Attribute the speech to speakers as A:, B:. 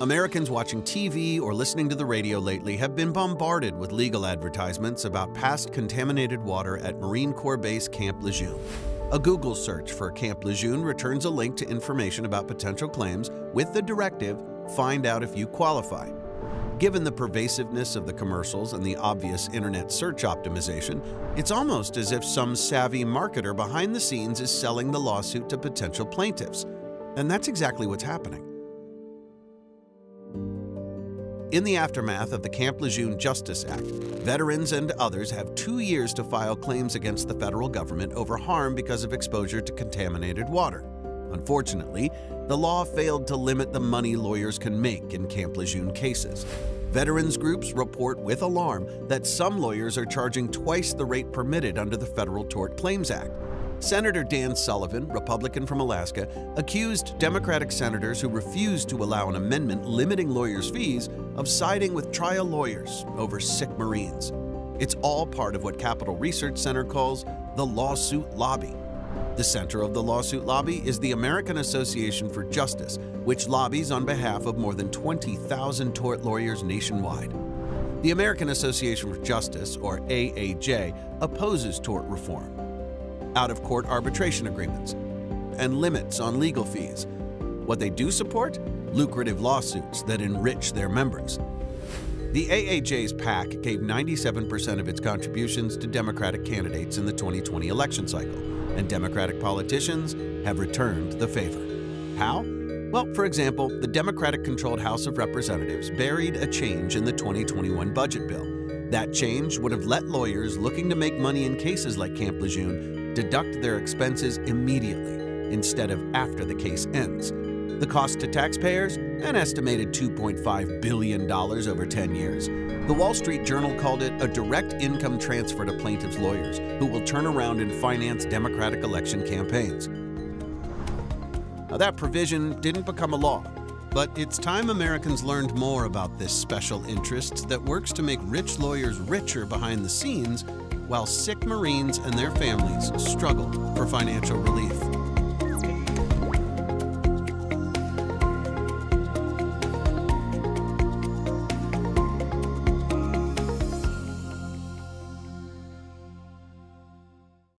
A: Americans watching TV or listening to the radio lately have been bombarded with legal advertisements about past contaminated water at Marine Corps Base Camp Lejeune. A Google search for Camp Lejeune returns a link to information about potential claims with the directive, "Find out if you qualify." Given the pervasiveness of the commercials and the obvious internet search optimization, it's almost as if some savvy marketer behind the scenes is selling the lawsuit to potential plaintiffs. And that's exactly what's happening. In the aftermath of the Camp Lejeune Justice Act, veterans and others have 2 years to file claims against the federal government over harm because of exposure to contaminated water. Unfortunately, the law failed to limit the money lawyers can make in Camp Lejeune cases. Veterans groups report with alarm that some lawyers are charging twice the rate permitted under the Federal Tort Claims Act. Senator Dan Sullivan, Republican from Alaska, accused Democratic senators who refused to allow an amendment limiting lawyers' fees of siding with trial lawyers over sick Marines. It's all part of what Capital Research Center calls the lawsuit lobby. The center of the lawsuit lobby is the American Association for Justice, which lobbies on behalf of more than 20,000 tort lawyers nationwide. The American Association for Justice, or AAJ, opposes tort reform, out-of-court arbitration agreements, and limits on legal fees. What they do support? Lucrative lawsuits that enrich their members. The AAJ's PAC gave 97% of its contributions to Democratic candidates in the 2020 election cycle, and Democratic politicians have returned the favor. How? Well, for example, the Democratic-controlled House of Representatives buried a change in the 2021 budget bill. That change would have let lawyers looking to make money in cases like Camp Lejeune deduct their expenses immediately instead of after the case ends. The cost to taxpayers? An estimated $2.5 billion over 10 years. The Wall Street Journal called it a direct income transfer to plaintiffs' lawyers who will turn around and finance Democratic election campaigns. Now, that provision didn't become a law, but it's time Americans learned more about this special interest that works to make rich lawyers richer behind the scenes while sick Marines and their families struggle for financial relief.